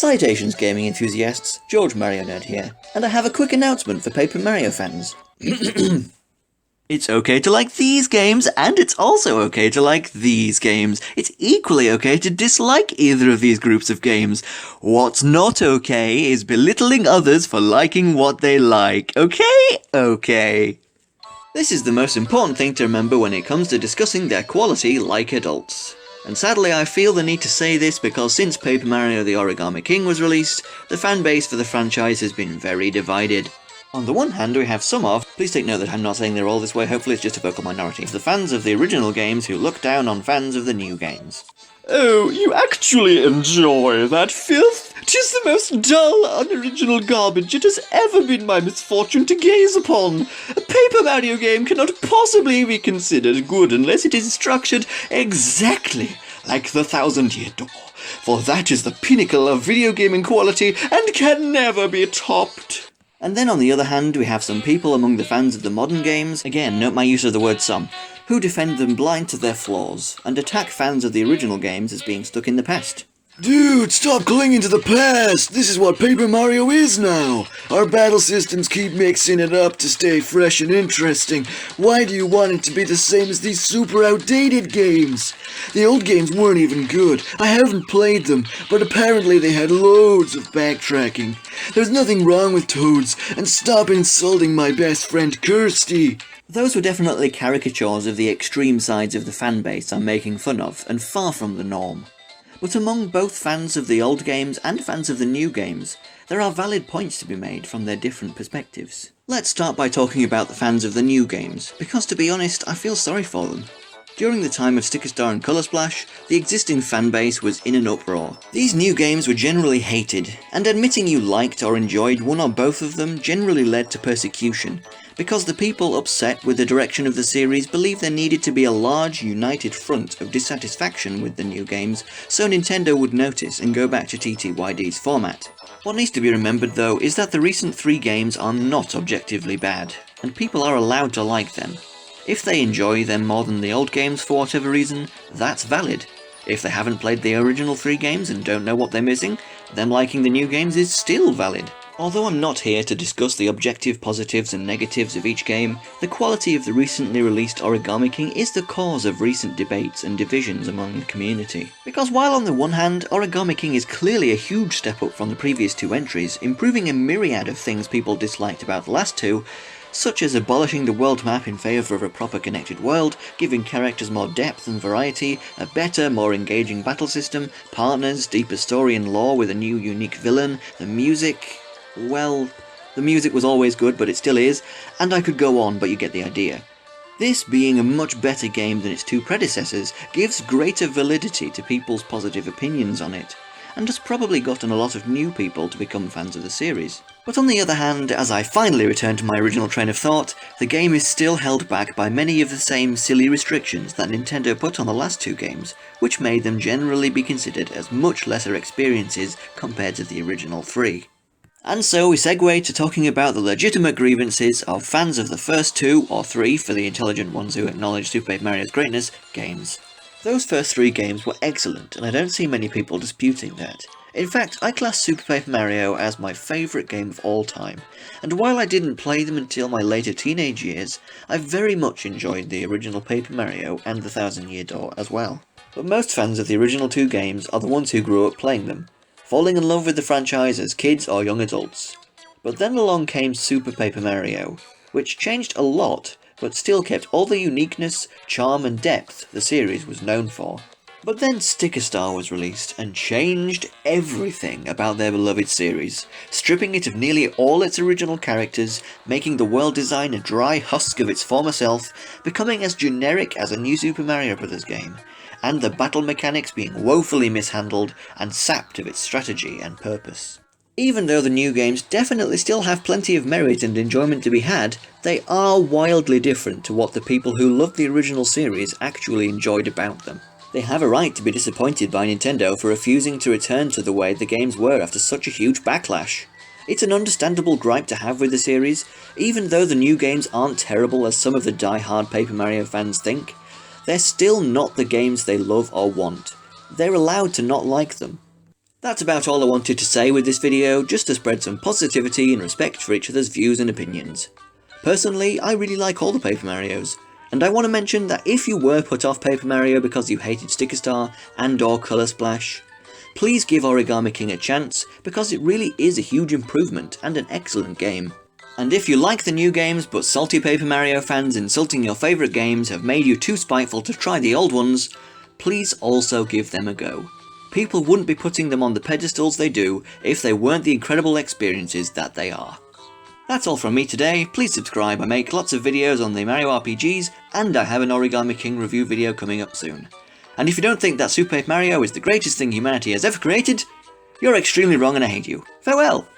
Citations gaming enthusiasts, George Mario Nerd here, and I have a quick announcement for Paper Mario fans. It's okay to like these games, and it's also okay to like these games. It's equally okay to dislike either of these groups of games. What's not okay is belittling others for liking what they like, okay? Okay. This is the most important thing to remember when it comes to discussing their quality like adults. And sadly I feel the need to say this because since Paper Mario the Origami King was released, the fanbase for the franchise has been very divided. On the one hand, we have some of, please take note that I'm not saying they're all this way, hopefully it's just a vocal minority, the fans of the original games who look down on fans of the new games. Oh, you actually enjoy that filth? 'Tis the most dull, unoriginal garbage it has ever been my misfortune to gaze upon. A Paper Mario game cannot possibly be considered good unless it is structured exactly like the Thousand-Year Door, for that is the pinnacle of video gaming quality and can never be topped. And then on the other hand, we have some people among the fans of the modern games, again, note my use of the word some, who defend them blind to their flaws, and attack fans of the original games as being stuck in the past. Dude, stop clinging to the past! This is what Paper Mario is now! Our battle systems keep mixing it up to stay fresh and interesting. Why do you want it to be the same as these super outdated games? The old games weren't even good. I haven't played them, but apparently they had loads of backtracking. There's nothing wrong with Toads, and stop insulting my best friend Kirsty! Those were definitely caricatures of the extreme sides of the fanbase I'm making fun of, and far from the norm. But among both fans of the old games and fans of the new games, there are valid points to be made from their different perspectives. Let's start by talking about the fans of the new games, because to be honest, I feel sorry for them. During the time of Sticker Star and Colour Splash, the existing fanbase was in an uproar. These new games were generally hated, and admitting you liked or enjoyed one or both of them generally led to persecution, because the people upset with the direction of the series believed there needed to be a large, united front of dissatisfaction with the new games, so Nintendo would notice and go back to TTYD's format. What needs to be remembered though is that the recent 3 games are not objectively bad, and people are allowed to like them. If they enjoy them more than the old games for whatever reason, that's valid. If they haven't played the original 3 games and don't know what they're missing, them liking the new games is still valid. Although I'm not here to discuss the objective positives and negatives of each game, the quality of the recently released Origami King is the cause of recent debates and divisions among the community. Because while on the one hand, Origami King is clearly a huge step up from the previous 2 entries, improving a myriad of things people disliked about the last 2, such as abolishing the world map in favour of a proper connected world, giving characters more depth and variety, a better, more engaging battle system, partners, deeper story and lore with a new unique villain, the music... well, the music was always good, but it still is, and I could go on, but you get the idea. This being a much better game than its 2 predecessors gives greater validity to people's positive opinions on it, and has probably gotten a lot of new people to become fans of the series. But on the other hand, as I finally return to my original train of thought, the game is still held back by many of the same silly restrictions that Nintendo put on the last 2 games, which made them generally be considered as much lesser experiences compared to the original 3. And so we segue to talking about the legitimate grievances of fans of the first 2 or 3, for the intelligent ones who acknowledge Super Paper Mario's greatness, games. Those first 3 games were excellent, and I don't see many people disputing that. In fact, I class Super Paper Mario as my favourite game of all time, and while I didn't play them until my later teenage years, I very much enjoyed the original Paper Mario and the Thousand-Year Door as well. But most fans of the original 2 games are the ones who grew up playing them, falling in love with the franchise as kids or young adults. But then along came Super Paper Mario, which changed a lot, but still kept all the uniqueness, charm and depth the series was known for. But then Sticker Star was released and changed everything about their beloved series, stripping it of nearly all its original characters, making the world design a dry husk of its former self, becoming as generic as a new Super Mario Bros. Game, and the battle mechanics being woefully mishandled and sapped of its strategy and purpose. Even though the new games definitely still have plenty of merit and enjoyment to be had, they are wildly different to what the people who loved the original series actually enjoyed about them. They have a right to be disappointed by Nintendo for refusing to return to the way the games were after such a huge backlash. It's an understandable gripe to have with the series, even though the new games aren't terrible as some of the die-hard Paper Mario fans think. They're still not the games they love or want. They're allowed to not like them. That's about all I wanted to say with this video, just to spread some positivity and respect for each other's views and opinions. Personally, I really like all the Paper Marios, and I want to mention that if you were put off Paper Mario because you hated Sticker Star and or Colour Splash, please give Origami King a chance, because it really is a huge improvement and an excellent game. And if you like the new games but salty Paper Mario fans insulting your favourite games have made you too spiteful to try the old ones, please also give them a go. People wouldn't be putting them on the pedestals they do if they weren't the incredible experiences that they are. That's all from me today. Please subscribe, I make lots of videos on the Mario RPGs, and I have an Origami King review video coming up soon. And if you don't think that Super Paper Mario is the greatest thing humanity has ever created, you're extremely wrong and I hate you. Farewell!